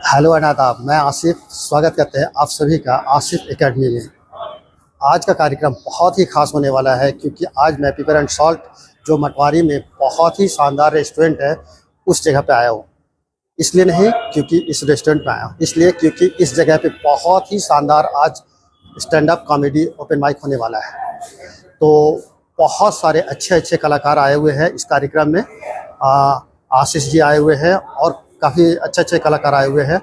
Hello अनादाब। मैं आसिफ स्वागत करते हैं आप सभी का आसिफ एकेडमी में। आज का कार्यक्रम बहुत ही खास होने वाला है क्योंकि आज मैं पेपर एंड सॉल्ट जो मटवारी में बहुत ही शानदार रेस्टोरेंट है उस जगह पे आया हूँ। इसलिए नहीं क्योंकि इस रेस्टोरेंट में आया हूँ, इसलिए क्योंकि इस जगह पे बहुत ही शानदार आज stand up comedy open mic होने वाला है। तो बहुत सारे अच्छे अच्छे कलाकार आए हुए हैं इस कार्यक्रम में। आशीष जी आए हुए हैं और काफ़ी अच्छे अच्छे कलाकार आए हुए हैं।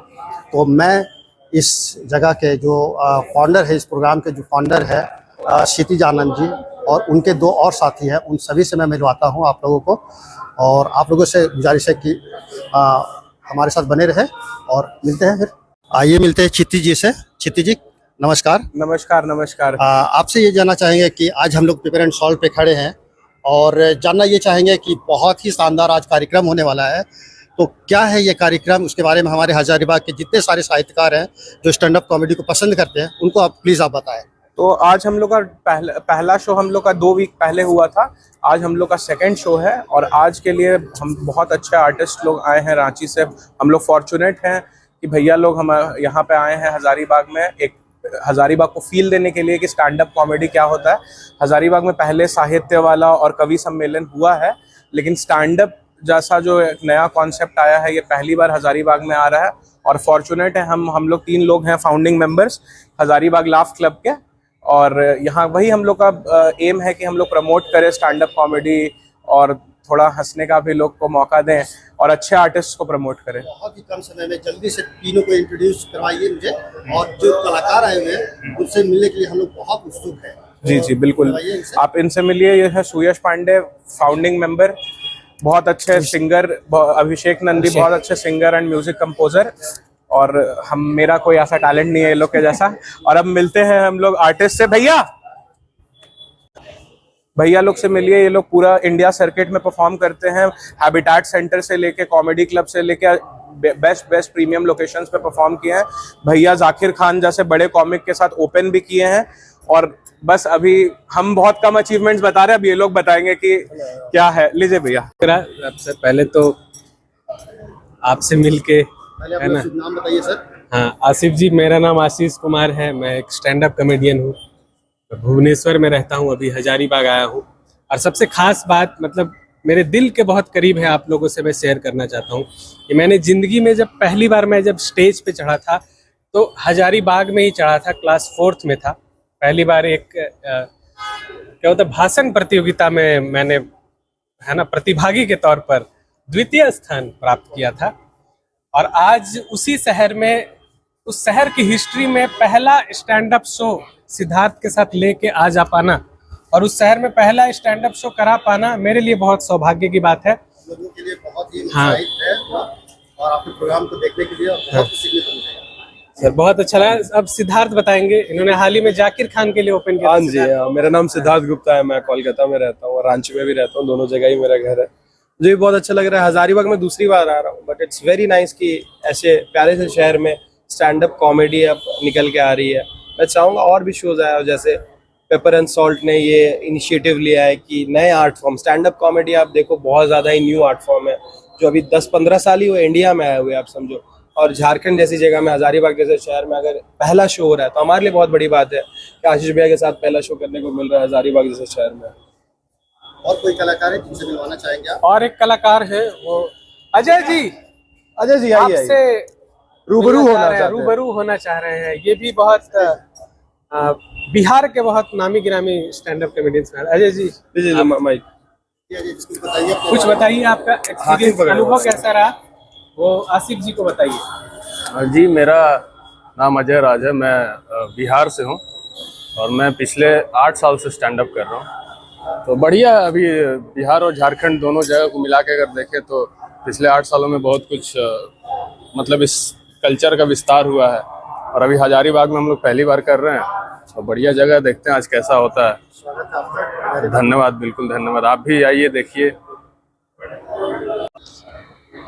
तो मैं इस जगह के जो फाउंडर है, इस प्रोग्राम के जो फाउंडर है क्षितिज आनंद जी, और उनके दो और साथी हैं, उन सभी से मैं मिलवाता हूं आप लोगों को। और आप लोगों से गुजारिश है कि हमारे साथ बने रहे और मिलते हैं। फिर आइए मिलते हैं क्षितिज जी से। क्षितिज जी नमस्कार। नमस्कार नमस्कार। आपसे ये जानना चाहेंगे कि आज हम लोग पेपर एंड सॉल्ट पे खड़े हैं और जानना ये चाहेंगे कि बहुत ही शानदार आज कार्यक्रम होने वाला है। तो क्या है ये कार्यक्रम, उसके बारे में हमारे हजारीबाग के जितने सारे साहित्यकार हैं जो स्टैंड अप कॉमेडी को पसंद करते हैं उनको आप प्लीज़ आप बताएं। तो आज हम लोग का पहला शो हम लोग का 2 वीक पहले हुआ था। आज हम लोग का सेकंड शो है और आज के लिए हम बहुत अच्छे आर्टिस्ट लोग आए हैं रांची से। हम लोग फॉर्चुनेट हैं कि भैया लोग हम यहाँ पे आए हैं हजारीबाग में, एक हजारीबाग को फील देने के लिए कि स्टैंड अप कॉमेडी क्या होता है। हजारीबाग में पहले साहित्य वाला और कवि सम्मेलन हुआ है, लेकिन स्टैंड अप जैसा जो एक नया कॉन्सेप्ट आया है ये पहली बार हजारीबाग में आ रहा है। और फॉर्चुनेट है हम लोग 3 लोग हैं founding members Hazaribagh laugh club के। और यहाँ वही हम लोग का एम है कि हम लोग प्रमोट करें स्टैंड अप कॉमेडी और थोड़ा हंसने का भी लोग को मौका दें और अच्छे आर्टिस्ट को प्रमोट करें। बहुत ही कम समय में जल्दी से तीनों को इंट्रोड्यूस करवाइए मुझे, और जो कलाकार आए हुए हैं उनसे मिलने के लिए हम लोग बहुत उत्सुक हैं। जी जी बिल्कुल, आप इनसे मिलिए। ये है सुयश पांडे, फाउंडिंग मेंबर, बहुत अच्छे सिंगर। अभिषेक नंदी बहुत अच्छे सिंगर एंड म्यूजिक कंपोजर। और मेरा कोई ऐसा टैलेंट नहीं है ये लोग के जैसा। और अब मिलते हैं हम लोग आर्टिस्ट से। भैया लोग से मिलिए। ये लोग पूरा इंडिया सर्किट में परफॉर्म करते हैं, हैबिटेट सेंटर से लेके कॉमेडी क्लब से लेके बेस्ट प्रीमियम लोकेशंस पे परफॉर्म किए हैं। भैया जाकिर खान जैसे बड़े कॉमिक के साथ ओपन भी किए हैं। और बस अभी हम बहुत कम अचीवमेंट्स बता रहे हैं, अब ये लोग बताएंगे कि क्या है। लीजिए भैया। सबसे पहले तो आपसे मिलके, है ना। नाम बताइए सर। हाँ, आसिफ जी, मेरा नाम आशीष कुमार है। मैं एक स्टैंड अप कॉमेडियन हूँ। भुवनेश्वर में रहता हूँ, अभी हजारीबाग आया हूँ। और सबसे खास बात, मतलब मेरे दिल के बहुत करीब है, आप लोगों से मैं शेयर करना चाहता हूँ कि मैंने जिंदगी में जब पहली बार मैं जब स्टेज पे चढ़ा था तो हजारीबाग में ही चढ़ा था, क्लास 4th में था। पहली बार एक क्या होता भाषण प्रतियोगिता में मैंने, है ना, प्रतिभागी के तौर पर द्वितीय स्थान प्राप्त किया था। और आज उसी शहर में, उस शहर की हिस्ट्री में पहला स्टैंड अप शो सिद्धार्थ के साथ लेके आ जा पाना और उस शहर में पहला स्टैंड अप शो करा पाना मेरे लिए बहुत सौभाग्य की बात है। लोगों के लिए बहुत ही हाँ। है और आपके प्रोग्राम को देखने के लिए बहुत कुछ सीखने को मिलेगा। सर बहुत अच्छा लगा। अब सिद्धार्थ बताएंगे, इन्होंने हाल ही में जाकिर खान के लिए ओपन किया। हाँ जी, मेरा नाम सिद्धार्थ गुप्ता है। मैं कोलकाता में रहता हूँ और रांची में भी रहता हूँ, दोनों जगह ही मेरा घर है। मुझे भी बहुत अच्छा लग रहा है। हजारीबाग में दूसरी बार आ रहा हूँ, बट इट्स वेरी नाइस कि ऐसे प्यारे से शहर में स्टैंड अप कॉमेडी अब निकल के आ रही है। मैं चाहूँगा और भी शोज आए, और जैसे पेपर एंड सॉल्ट ने ये इनिशिएटिव लिया है कि नए art form, stand up comedy आप देखो बहुत ज़्यादा ही न्यू आर्ट फॉर्म है जो अभी 10-15 साल ही वो इंडिया में आए हुए, आप समझो। और झारखंड जैसी जगह में, हजारीबाग जैसे शहर में अगर पहला शो हो रहा है तो हमारे लिए बहुत बड़ी बात है कि आशीष भैया के साथ पहला शो करने को मिल रहा है हजारीबाग जैसे शहर में। और कोई कलाकार है जिनसे मिलवाना चाहेंगे आप? और एक कलाकार है वो अजय जी। अजय जी आइए, आपसे रूबरू होना चाह रहे हैं। ये भी बहुत बिहार के बहुत नामी गिरामी स्टैंड अप कॉमेडियंस हैं। अजय जी माइक कुछ बताइए, आपका एक्सपीरियंस, अनुभव कैसा रहा, वो आसिफ जी को बताइए। जी, मेरा नाम अजय राज है। मैं बिहार से हूँ और मैं पिछले 8 साल से स्टैंड अप कर रहा हूँ। तो बढ़िया, अभी बिहार और झारखंड दोनों जगह को मिला के अगर देखें तो पिछले 8 सालों में बहुत कुछ मतलब इस कल्चर का विस्तार हुआ है। और अभी हजारीबाग में हम लोग पहली बार कर रहे हैं, तो बढ़िया जगह, देखते हैं आज कैसा होता है। धन्यवाद, बिल्कुल धन्यवाद। आप भी आइए, देखिए।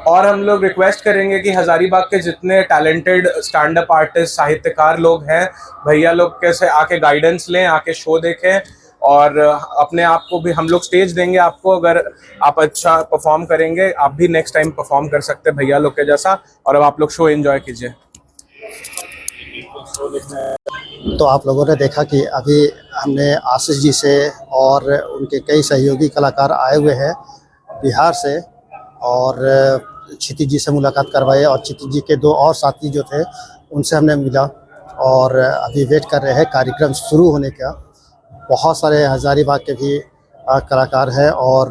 और हम लोग रिक्वेस्ट करेंगे कि हजारीबाग के जितने टैलेंटेड स्टैंड अप आर्टिस्ट, साहित्यकार लोग हैं, भैया लोग कैसे आके गाइडेंस लें, आके शो देखें। और अपने आप को भी हम लोग स्टेज देंगे आपको, अगर आप अच्छा परफॉर्म करेंगे आप भी नेक्स्ट टाइम परफॉर्म कर सकते हैं भैया लोग के जैसा, और अब आप लोग शो एंजॉय कीजिए। तो आप लोगों ने देखा कि अभी हमने आशीष जी से और उनके कई सहयोगी कलाकार आए हुए हैं बिहार से, और क्षितिज जी से मुलाकात करवाई, और क्षितिज जी के 2 और साथी जो थे उनसे हमने मिला, और अभी वेट कर रहे हैं कार्यक्रम शुरू होने का। बहुत सारे हज़ारीबाग के भी कलाकार हैं और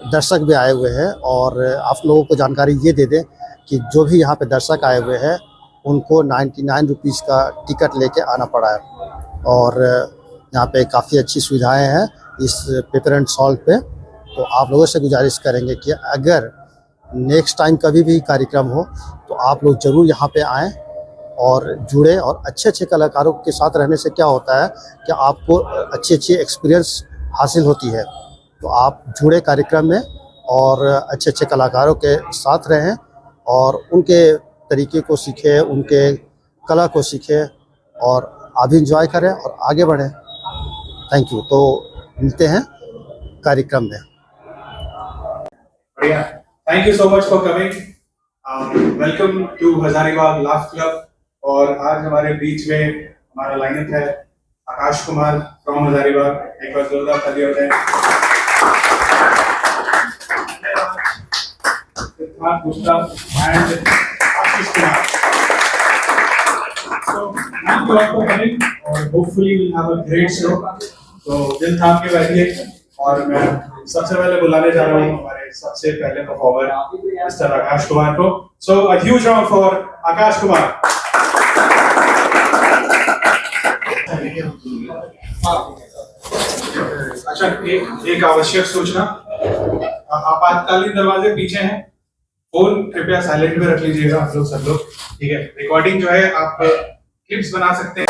दर्शक भी आए हुए हैं, और आप लोगों को जानकारी ये दे दें कि जो भी यहाँ पे दर्शक आए हुए हैं उनको 99 रुपीज़ का टिकट लेके आना पड़ा है, और यहाँ पे काफ़ी अच्छी सुविधाएं हैं इस पेपर एंड सॉल्ट पे। तो आप लोगों से गुजारिश करेंगे कि अगर नेक्स्ट टाइम कभी भी कार्यक्रम हो तो आप लोग ज़रूर यहाँ पे आएँ और जुड़े, और अच्छे अच्छे कलाकारों के साथ रहने से क्या होता है कि आपको अच्छी अच्छी एक्सपीरियंस हासिल होती है। तो आप जुड़े कार्यक्रम में और अच्छे अच्छे कलाकारों के साथ रहें और उनके तरीके को सीखें, उनके कला को सीखें, और आप भी इंजॉय करें और आगे बढ़ें। Thank you. तो मिलते हैं कार्यक्रम में। बढ़िया, thank you so much for coming. Welcome to Hazaribagh laugh club. और आज हमारे बीच में हमारा लाइनअप है आकाश कुमार फ्रॉम हजारीबाग। एक बार जोरदार तालियां हो जाए। Siddharth Gupta and Ashish Kumar. So thank you all for coming और hopefully we'll have a great show। तो दिल थाम के बैठिए, और मैं सबसे पहले बुलाने जा रहा हूँ हमारे सबसे पहले परफॉर्मर मिस्टर आकाश कुमार को। So a huge round for Akash Kumar. अच्छा, एक आवश्यक सूचना, आपातकालीन दरवाजे पीछे हैं। फोन कृपया साइलेंट में रख लीजिएगा आप लोग, सब लोग, ठीक है। रिकॉर्डिंग जो है आप क्लिप्स बना सकते हैं।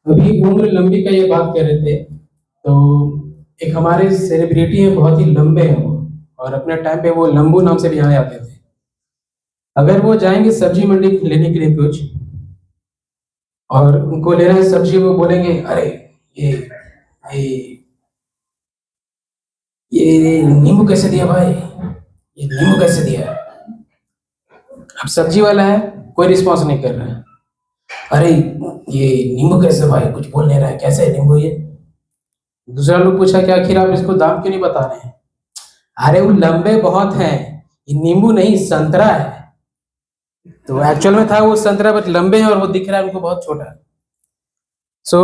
अभी उम्र लंबी का ये बात कर रहे थे, तो एक हमारे सेलिब्रिटी हैं, बहुत ही लंबे हैं वो, और अपने टाइम पे वो लंबू नाम से भी यहाँ आते थे। अगर वो जाएंगे सब्जी मंडी लेने के लिए कुछ, और उनको लेना है सब्जी, वो बोलेंगे अरे ये नींबू कैसे दिया भाई, ये नींबू कैसे दिया। अब सब्जी वाला है, कोई रिस्पॉन्स नहीं कर रहा है। अरे ये नींबू कैसे भाई, कुछ बोल नहीं रहा है, कैसे है नींबू ये। दूसरा लोग पूछा कि आखिर आप इसको दाम क्यों नहीं बता रहे हैं। अरे वो लंबे बहुत हैं, ये नींबू नहीं संतरा है। तो एक्चुअल में था वो संतरा, बट लंबे हैं और वो दिख रहा है उनको बहुत छोटा। सो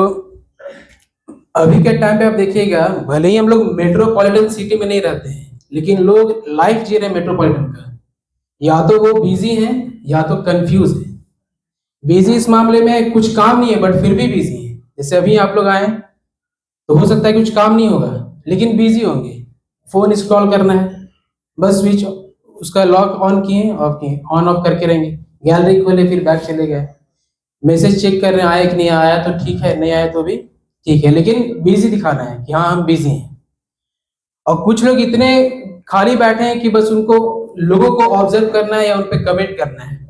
अभी के टाइम पे आप देखिएगा, भले ही हम लोग मेट्रोपॉलिटन सिटी में नहीं रहते हैं, लेकिन लोग लाइफ जी रहे हैं मेट्रोपॉलिटन का। या तो वो बिजी हैं या तो कंफ्यूज है। बिजी इस मामले में कुछ काम नहीं है बट फिर भी बिजी है। जैसे अभी आप लोग आए तो हो सकता है कुछ काम नहीं होगा लेकिन बिजी होंगे, फोन स्क्रॉल करना है, बस स्विच उसका लॉक ऑन किए ऑफ किए, ऑन ऑफ करके रहेंगे। गैलरी खोले फिर बैक चले गए, मैसेज चेक कर रहे हैं आया कि नहीं आया तो ठीक है, नहीं आया तो भी ठीक है, लेकिन बिजी दिखाना है कि हाँ हम बिजी हैं। और कुछ लोग इतने खाली बैठे हैं कि बस उनको लोगों को ऑब्जर्व करना है या उन पे कमेंट करना है।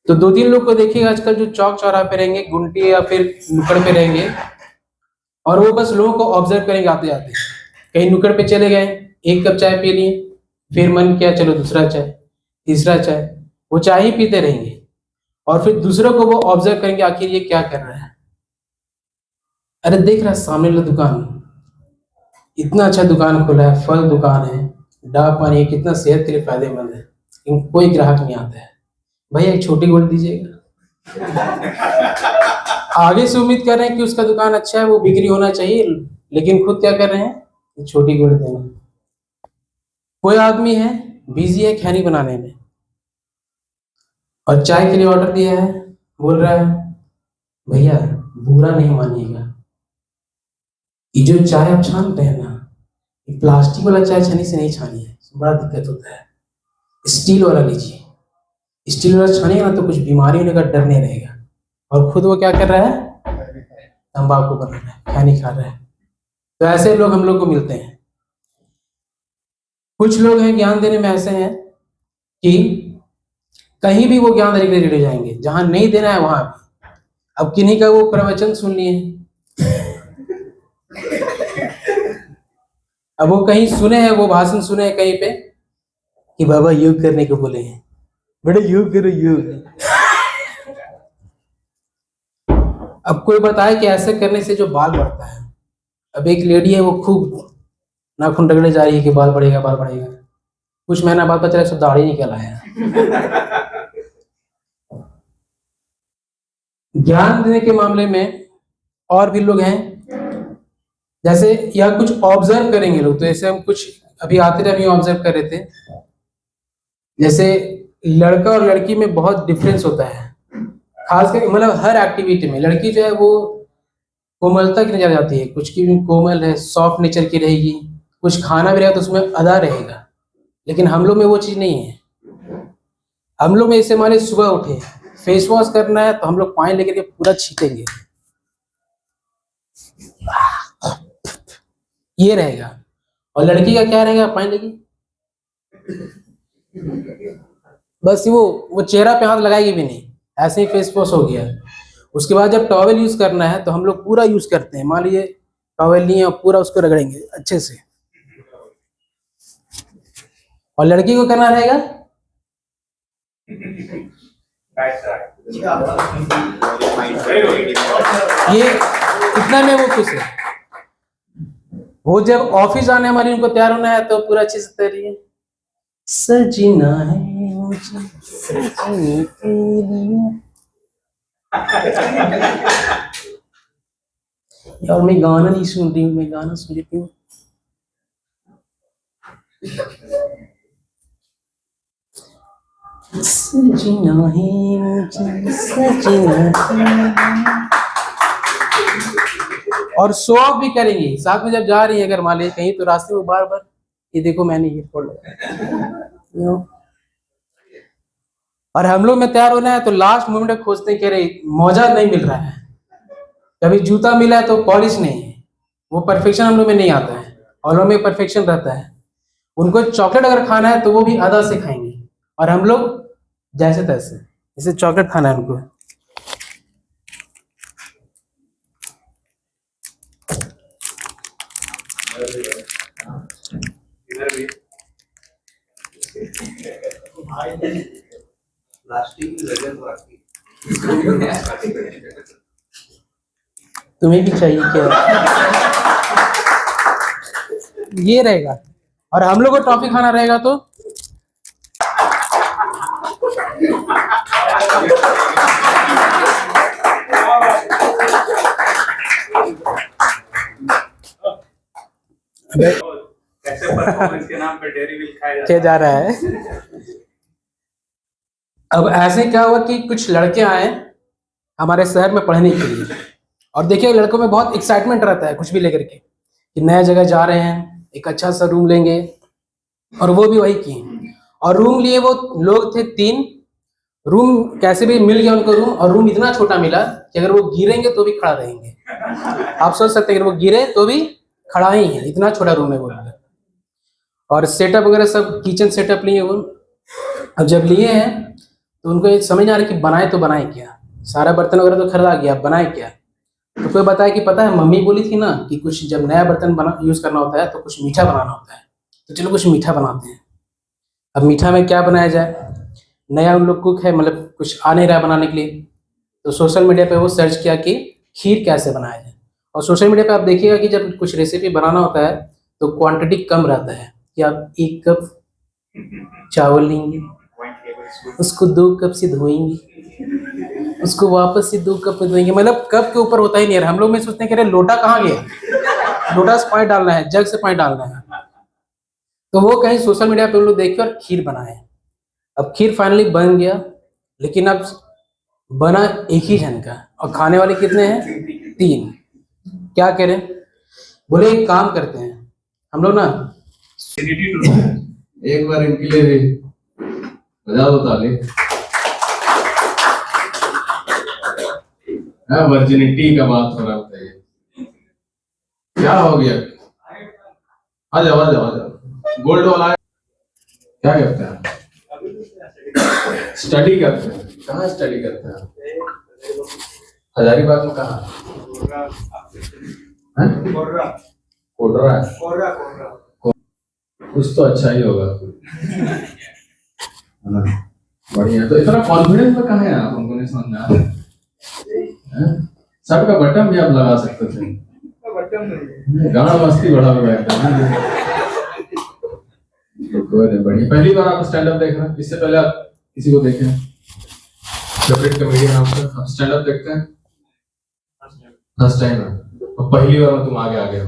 तो 2-3 लोग को देखिएगा आजकल जो चौक चौराहे पे रहेंगे, गुंटी या फिर नुक्कड़ पे रहेंगे, और वो बस लोगों को ऑब्जर्व करेंगे आते जाते। कहीं नुक्कड़ पे चले गए, 1 कप चाय पी लिए, फिर मन किया चलो दूसरा चाय, तीसरा चाय, वो चाय ही पीते रहेंगे और फिर दूसरों को वो ऑब्जर्व करेंगे आखिर ये क्या कर रहा है। अरे देख रहा है सामने वाला दुकान, इतना अच्छा दुकान खोला है, फल दुकान है, डाब पानी है, कितना सेहत के लिए फायदेमंद है, लेकिन कोई ग्राहक नहीं आता है। भैया एक छोटी गोली दीजिएगा। आगे से उम्मीद कर रहे हैं कि उसका दुकान अच्छा है, वो बिक्री होना चाहिए, लेकिन खुद क्या कर रहे हैं, छोटी गोली देना। कोई आदमी है बिजी है खैनी बनाने में और चाय के लिए ऑर्डर दिया है, बोल रहा है भैया बुरा नहीं मानिएगा, ये जो चाय आप छानते हैं ना, ये प्लास्टिक वाला चाय छानी से नहीं छानी है, बड़ा दिक्कत होता है, स्टील वाला लीजिए। स्टील वाला छानिएगा ना तो कुछ बीमारी होने का डर नहीं रहेगा। और खुद वो क्या कर रहा है, तंबाकू बना रहा है, खैनी खा रहा है। तो ऐसे लोग हम लोग को मिलते हैं। कुछ लोग हैं ज्ञान देने में ऐसे हैं कि कहीं भी वो ज्ञान देने के लिए रेडी हो जाएंगे, जहां नहीं देना है वहां भी। अब किन्हीं का वो प्रवचन सुन लिए, अब वो कहीं सुने हैं, वो भाषण सुने हैं कहीं पे कि बाबा योग करने को बोले हैं, बड़े योग करो योग। अब कोई बताए कि ऐसे करने से जो बाल बढ़ता है। अब एक लेडी है वो खूब नाखून रगड़े जा रही है कि बाल बढ़ेगा बाल बढ़ेगा, कुछ महीना बाद पता चला सब दाढ़ी निकल आया। ज्ञान देने के मामले में और भी लोग हैं, जैसे यह कुछ ऑब्जर्व करेंगे लोग, तो जैसे हम कुछ अभी आते रहे, अभी ऑब्जर्व कर रहे थे, जैसे लड़का और लड़की में बहुत डिफरेंस होता है, खासकर मतलब हर एक्टिविटी में। लड़की जो है वो कोमलता की नजर जाती है, कुछ की भी कोमल है, सॉफ्ट नेचर की रहेगी, कुछ खाना भी रहेगा तो उसमें अदा रहेगा, लेकिन हम लोग में वो चीज नहीं है। हम लोग में जैसे मान लीजिए सुबह उठे, फेस वॉश करना है तो हम लोग पानी लेकर के पूरा छीटेंगे, ये रहेगा। और लड़की का क्या रहेगा, पानी लेगी बस, वो चेहरा पे हाथ लगाएगी भी नहीं, ऐसे ही फेस वॉश हो गया। उसके बाद जब टॉवेल यूज करना है तो हम लोग पूरा यूज करते हैं, मान लीजिए टॉवेल नहीं है और पूरा उसको रगड़ेंगे अच्छे से। और लड़की को करना रहेगा ये, इतना में वो खुश है। वो जब ऑफिस आने हमारी उनको तैयार होना है तो पूरा अच्छे से तैयारी, सजना है मुझे सजने के लिए। यार मैं गाना नहीं सुन रही हूँ, मैं गाना सुन लेती हूँ। सजना है मुझे सजना है। और शो ऑफ भी करेंगे साथ में, जब जा रही है अगर मान लीजिए कहीं तो रास्ते में बार बार ये देखो मैंने ये फोड़ लगाया। और हम लोग में तैयार होना है तो लास्ट मोमेंट में खोजते हैं कि अरे मौजा नहीं मिल रहा है, कभी जूता मिला है तो पॉलिश नहीं है, वो परफेक्शन हम लोग में नहीं आता है, और लोग में परफेक्शन रहता है। उनको चॉकलेट अगर खाना है तो वो भी आधा से खाएंगे, और हम लोग जैसे तैसे, जैसे चॉकलेट खाना है उनको। तुम्हें भी चाहिए क्या? ये रहेगा। और हम लोग को टॉफी खाना रहेगा तो कैसे परफॉर्मेंस के नाम पे डेयरी मिल्क खाया क्या जा रहा है। अब ऐसे क्या हुआ कि कुछ लड़के आए हमारे शहर में पढ़ने के लिए, और देखिए लड़कों में बहुत एक्साइटमेंट रहता है कुछ भी लेकर के कि नया जगह जा रहे हैं, एक अच्छा सा रूम लेंगे, और वो भी वही किए। और रूम लिए वो लोग थे 3, रूम कैसे भी मिल गया उनको रूम, और रूम इतना छोटा मिला कि अगर वो गिरेंगे तो भी खड़ा रहेंगे। आप सोच सकते हैं अगर वो गिरे तो भी खड़ा ही है, इतना छोटा रूम है वो। और सेटअप वगैरह सब किचन सेटअप लिए वो। अब जब लिए हैं तो उनको ये समझ नहीं आ रहा कि बनाए तो बनाए क्या, सारा बर्तन वगैरह तो खरीदा गया, बनाए क्या। तो कोई बताया कि पता है मम्मी बोली थी ना कि कुछ जब नया बर्तन बना यूज करना होता है तो कुछ मीठा बनाना होता है, तो चलो कुछ मीठा बनाते हैं। अब मीठा में क्या बनाया जाए, नया उन लोग कुक है, मतलब कुछ आ नहीं रहा है बनाने के लिए, तो सोशल मीडिया पे वो सर्च किया कि खीर कैसे बनाया जाए। और सोशल मीडिया पे आप देखिएगा कि जब कुछ रेसिपी बनाना होता है तो क्वांटिटी कम रहता है, कि आप 1 कप चावल लेंगे, उसको 2 कप से धोएंगे, उसको वापस से 2 कप में धोएंगे, मतलब कप के ऊपर होता ही नहीं है। हम लोग में सोचते हैं कि अरे लोटा कहाँ गया, लोटा से पानी डालना है, जग से पानी डालना है। तो वो कहीं सोशल मीडिया पे उन लोग देखे और खीर बनाए। अब खीर फाइनली बन गया, लेकिन अब बना एक ही जन का, और खाने वाले कितने हैं, 3। क्या करें, बोले एक काम करते हैं हम लोग ना, एक बार इनके लिए भी बजा दो ताली। वर्जिनिटी का बात हो रहा होता है, क्या हो गया? आ जाओ आ जाओ आ जाओ। गोल्ड वाला क्या करते हैं? स्टडी करते हैं। कहाँ स्टडी करते हैं? हजारीबाग में कहाँ? हैं? कोडरा है। कुछ तो अच्छा ही होगा। है ना? बढ़िया। तो इतना कॉन्फिडेंस में कहाँ है आप? हमको नहीं समझ में आ रहा है। शर्ट का बटन भी आप लगा सकते थे। गाना मस्ती बढ़ा हुआ है। बढ़िया। पहली बार आप स्टैंड अप देख रहे हैं? इससे पहले आप किसी को देखे हैं? फेवरेट कॉमेडियन आपका? आप स्टैंड अप देखते हैं? फर्स्ट टाइम है। और पहली बार में तुम आगे हो।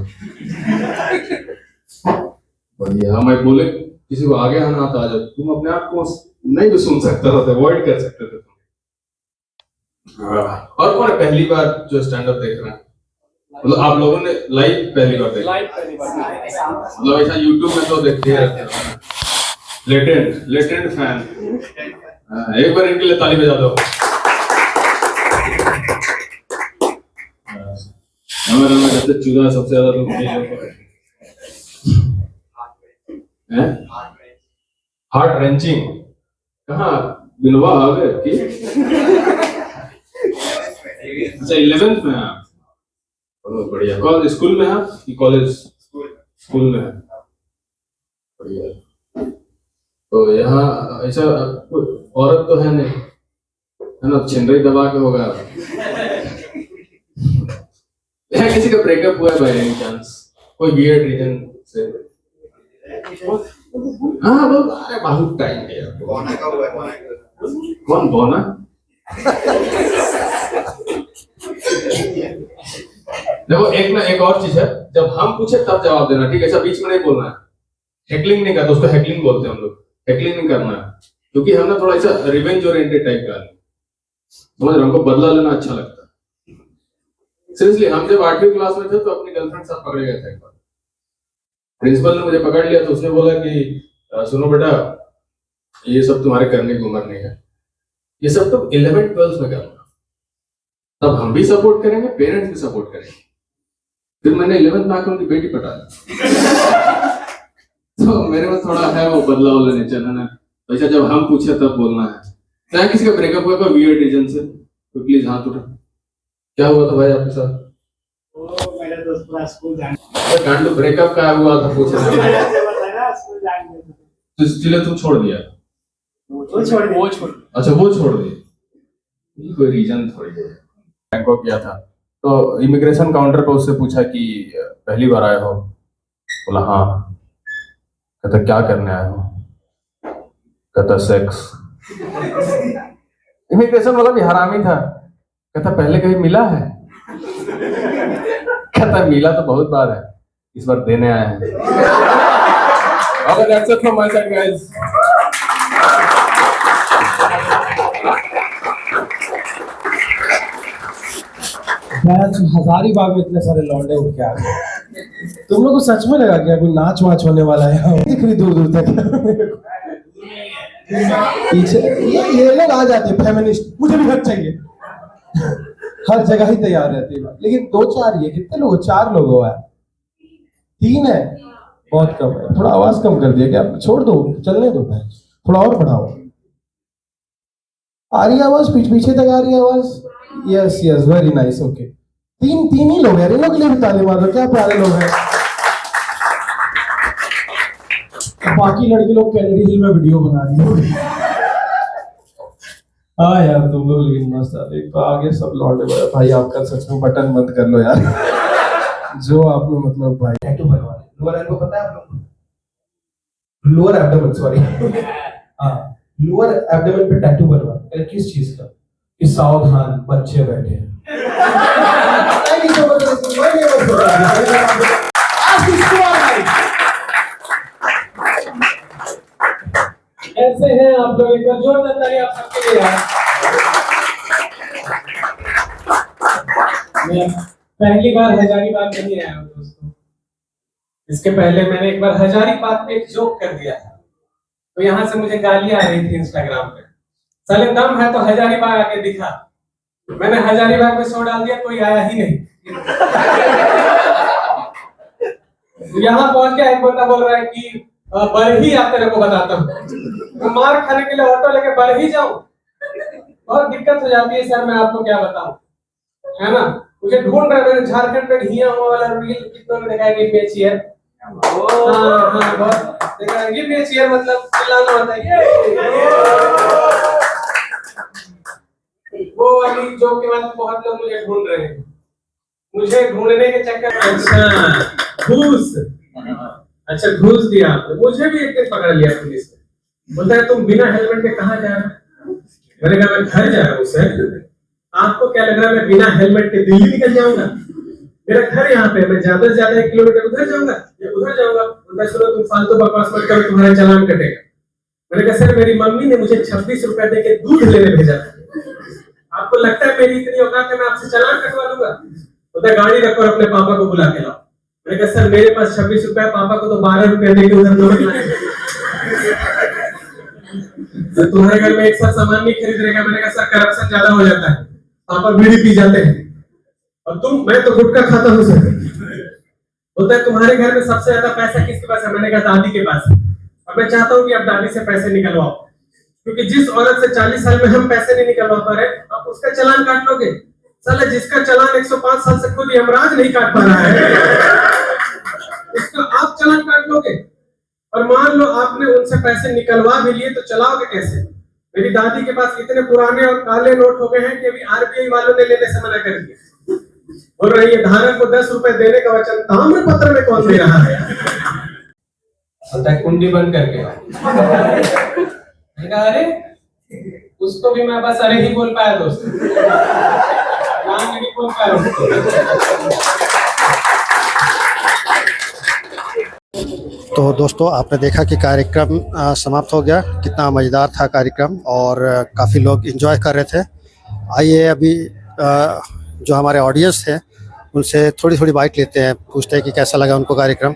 बढ़िया। हम एक बोले किसी को आगे आना तो आ जाओ। तुम अपने आप को नहीं भी सुन सकते थे, अवॉइड कर सकते थे तुम। और कौन है पहली बार जो स्टैंड अप देख रहे हैं? मतलब आप लोगों ने लाइव पहली बार देखा? मतलब ऐसा यूट्यूब में तो देखते रहते हैं। Latent fan. एक बार इनके लिए ताली बजा दो। हमारे में सबसे चूजा सबसे ज्यादा लोग हैं। हार्ट रेंचिंग कहाँ? बिलवा आ गए कि? अच्छा 11th में आप? बहुत बढ़िया। कॉलेज स्कूल में आप कि कॉलेज? स्कूल में। बढ़िया। तो यहाँ ऐसा औरत तो है नहीं, है ना? छिंदरी दबा के होगा। किसी का ब्रेकअप हुआ है बाय एनी चांस? कोई वियर्ड रीजन से? हाँ बहुत टाइम है यार। कौन बोना? देखो एक और चीज है, जब हम पूछे तब जवाब देना, ठीक है? ऐसा बीच में नहीं बोलना है। हेकलिंग नहीं करना, उसको हेकलिंग बोलते हैं हम लोग। हेकलिंग नहीं करना है, क्योंकि हम ना थोड़ा ऐसा रिवेंज ओरिएंटेड टाइप का है, समझ रहे? हमको बदला लेना अच्छा लगता है। सीरियसली, हम जब 8वीं क्लास में थे तो अपनी गर्लफ्रेंड साथ पकड़े गए थे एक बार। प्रिंसिपल ने मुझे पकड़ लिया तो उसने बोला कि सुनो बेटा, ये सब तुम्हारे करने की उम्र नहीं है, ये सब तुम 11th-12th में करना, तब हम भी सपोर्ट करेंगे, पेरेंट्स भी सपोर्ट करेंगे। फिर मैंने 11th में आकर उनकी बेटी पटा ली। तो मेरे में थोड़ा है वो बदलाव लेने चलना ना, वैसा जब हम पूछे तब बोलना है। क्या किसी का ब्रेकअप हुआ कोई वियर्ड रीजन से? तो प्लीज हाथ उठा। क्या हुआ था भाई आपके साथ? वो मेरे दोस्त पूरा स्कूल जाने कांडू ब्रेकअप का हुआ था पूछ रहा तो इसलिए तू छोड़ दिया? वो छोड़ अच्छा वो छोड़ दिया, ये कोई रीजन थोड़ी है। बैंकॉक गया था तो इमिग्रेशन काउंटर पे उससे पूछा कि पहली बार आए हो? बोला हाँ। कहता क्या करने आए हो? कहता सेक्स। इमिग्रेशन वाला भी हरामी था। कहता पहले कहीं मिला है? कहता मिला तो बहुत बार है, इस बार देने आए हैं। Okay, that's it from my side, guys. Hazaribagh में इतने सारे लौंडे उठ के आ गए, तुम लोग को सच में लगा कि अभी नाच वाच होने वाला है? दिख रही दूर दूर तक पीछे ये लोग आ जाते हैं फेमिनिस्ट, मुझे भी हक चाहिए, हर जगह ही तैयार रहती है। लेकिन 2-4 ही है। कितने लोग? 4 लोग हुआ है, 3 है, बहुत कम है। थोड़ा आवाज कम कर दिया क्या? छोड़ दो, चलने दो, थोड़ा और बढ़ाओ। आ रही आवाज? पीछे तक आ रही आवाज? Yes yes, very nice. Okay, 3 ही लोग हैं, इन लोगों के लिए भी ताली मार दो, क्या प्यारे लोग हैं। बाकी लड़के लोग कैनरी हिल में वीडियो बना रही होगी। हाँ यार तुम लोग लेकिन मस्त है। एक तो आगे सब लौंडे बड़े भाई, आपका सच में बटन बंद कर लो यार। जो आपने मतलब भाई टैटू बनवा ले, लोअर एल्बो पता है आप लोग? लोअर एब्डोमेन, सॉरी, हाँ लोअर एब्डोमेन पे टैटू बनवा। किस चीज का? कि सावधान बच्चे बैठे हैं। कैसे हैं आप लोग? एक बार जोरदार ताली आप सबके लिए यार। मैं पहली बार हजारीबाग नहीं आया हूँ दोस्तों। इसके पहले मैंने एक बार हजारीबाग पे एक जोक कर दिया था, तो यहाँ से मुझे गालियां आ रही थी इंस्टाग्राम पे। साले दम है तो हजारीबाग आके दिखा। मैंने हजारीबाग में शो डाल दिया, कोई आया ही नहीं। यहाँ पहुंच के एक बंदा बोल रहा है कि बरही आप तेरे को बताता हूँ। मार खाने के लिए ऑटो लेके बरही जाऊं? बहुत दिक्कत हो जाती है सर, मैं आपको क्या बताऊं। है ना? मुझे ढूंढ रहे, मैंने झारखंड में घिया हुआ वाला रील कितनों ने देखा है? गिव मी अ चीयर। हाँ, बहुत देखा है। गिव मी अ चीयर मतलब चिल्लाना होता है, वो वाली जोक के बाद बहुत लोग मुझे ढूंढ रहे हैं। मुझे ढूंढने के चक्कर में अच्छा घूस दिया आपने। मुझे भी एक दिन पकड़ लिया पुलिस ने, बोलता है तुम बिना हेलमेट के कहाँ जा रहे हो? मैंने कहा मैं घर जा रहा हूँ सर। आपको क्या लग रहा है मैं बिना हेलमेट के दिल्ली निकल जाऊंगा? मेरा घर यहाँ पे, मैं ज्यादा से ज्यादा 1 किलोमीटर उधर जाऊंगा या उधर जाऊंगा। बोलता सुनो तुम फालतू बकवास मत करो, तुम्हारा चालान कटेगा। मैंने कहा सर मेरी मम्मी ने मुझे 26 रुपए दे के दूध लेने भेजा था, आपको लगता है मेरी इतनी औकात है मैं आपसे चालान कटवा लूंगा? बोलता गाड़ी रखो और अपने पापा को बुला के लाओ। मैंने कहा सर मेरे पास 26 रुपए, पापा को तो 12 रुपए देके उधर नमक लाए। तो तुम्हारे घर में एक साथ सामान नहीं खरीद रहेगा। मैंने कहा सर करप्शन ज्यादा हो जाता है, पापा बीड़ी पी जाते हैं और मैं तो गुटखा खाता हूँ सर। बोलता है तुम्हारे घर में सबसे ज्यादा पैसा किसके पास है? मैंने कहा दादी के पास। और मैं चाहता हूँ कि आप दादी से पैसे निकलवाओ, क्योंकि जिस औरत से 40 साल में हम पैसे नहीं निकलवा पा रहे, आप उसका चालान काट लोगे। साला जिसका चालान 105 साल से खुद यमराज नहीं काट पा रहा है, उसका आप चालान काट लोगे। और मान लो आपने उनसे पैसे निकलवा भी लिए तो चलाओगे कैसे? मेरी दादी के पास इतने पुराने और काले नोट हो गए हैं कि अभी आरबीआई वालों ने लेने से मना कर दिया। बोल रही है धारक को 10 रुपए देने का वचन ताम्र पत्र में कौन दे रहा है? कुंडी बंद करके अरे उसको भी मैं बस अरे ही बोल पाया दोस्त, नाम नहीं बोल पाया उसको। तो दोस्तों आपने देखा कि कार्यक्रम समाप्त हो गया। कितना मज़ेदार था कार्यक्रम और काफ़ी लोग एंजॉय कर रहे थे। आइए अभी जो हमारे ऑडियंस थे उनसे थोड़ी थोड़ी बाइट लेते हैं, पूछते हैं कि कैसा लगा उनको कार्यक्रम,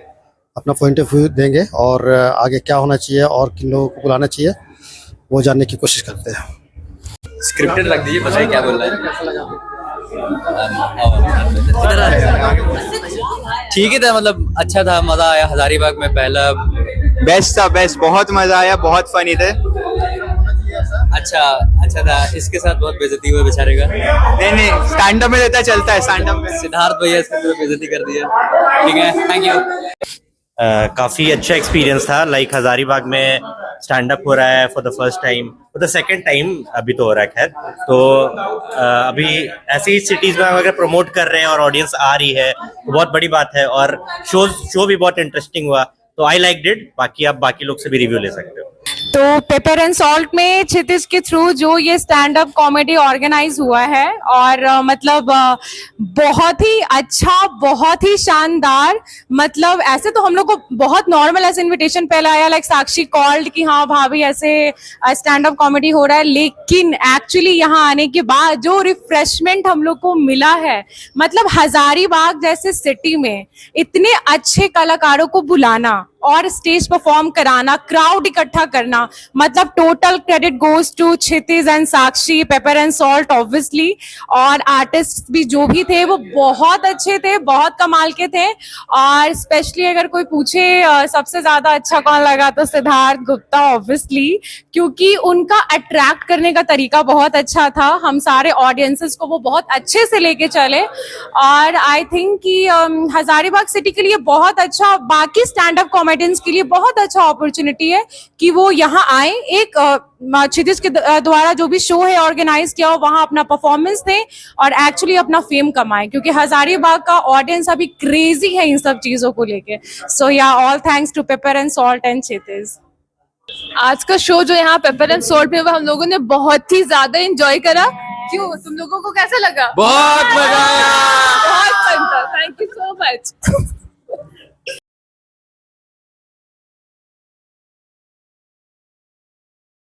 अपना पॉइंट ऑफ व्यू देंगे और आगे क्या होना चाहिए और किन लोगों को बुलाना चाहिए वो जानने की कोशिश करते हैं। स्क्रिप्टेड रख दीजिए, बताइए क्या बोल रहा है। कैसा लगा? ठीक ही था, मतलब अच्छा था, मजा आया। हजारीबाग में पहला बेस्ट था, बेस्ट, बहुत मजा आया, बहुत फनी थे। अच्छा था। इसके साथ बहुत बेइज्जती हुई बेचारे का। नहीं स्टैंड अप में रहता चलता है, स्टैंड अप में सिद्धार्थ भैया इसके पूरी बेइज्जती कर दिया। ठीक है, थैंक यू। काफ़ी अच्छा एक्सपीरियंस था। लाइक हजारीबाग में स्टैंड अप हो रहा है for the first time, for the second time अभी तो हो रहा है खैर। तो अभी ऐसी ही सिटीज़ में अगर प्रमोट कर रहे हैं और ऑडियंस आ रही है तो बहुत बड़ी बात है। और शो भी बहुत इंटरेस्टिंग हुआ, तो आई लाइक इट। बाकी आप बाकी लोग से भी रिव्यू ले सकते हो। तो पेपर एंड सॉल्ट में क्षितिज के थ्रू जो ये स्टैंड अप कॉमेडी ऑर्गेनाइज हुआ है और मतलब बहुत ही अच्छा, बहुत ही शानदार। मतलब ऐसे तो हम लोग को बहुत नॉर्मल ऐसे इनविटेशन पहले आया, लाइक साक्षी कॉल्ड कि हाँ भाभी ऐसे स्टैंड अप कॉमेडी हो रहा है, लेकिन एक्चुअली यहाँ आने के बाद जो रिफ्रेशमेंट हम लोग को मिला है, मतलब हजारीबाग जैसे सिटी में इतने अच्छे कलाकारों को बुलाना और स्टेज परफॉर्म कराना, क्राउड इकट्ठा करना, मतलब total credit goes to Kshitij and Sakshi, pepper and salt obviously. और आर्टिस्ट भी जो भी थे वो बहुत अच्छे थे, बहुत कमाल के थे। और स्पेशली अगर कोई पूछे सबसे ज्यादा अच्छा कौन लगा तो सिद्धार्थ गुप्ता ऑब्वियसली, क्योंकि उनका अट्रैक्ट करने का तरीका बहुत अच्छा था। हम सारे ऑडियंसेस को वो बहुत अच्छे से लेके चले और आई थिंक कि हजारीबाग सिटी के लिए बहुत अच्छा, बाकी स्टैंड अप कॉमेडियंस के लिए बहुत अच्छा अपॉर्चुनिटी है कि वो यहाँ आए। एक क्षितिज के द्वारा जो भी शो है ऑर्गेनाइज किया हो वहाँ अपना परफॉर्मेंस दें और एक्चुअली अपना फेम कमाएं, क्योंकि हजारीबाग का ऑडियंस अभी क्रेजी है इन सब चीजों को लेके। So yeah all thanks to pepper and salt and Kshitij. आज का शो जो यहाँ पेपर एंड सॉल्ट में हुआ, हम लोगों ने बहुत ही ज्यादा एंजॉय करा। क्यों, तुम लोगों को कैसा लगा? बहुत मजा आया।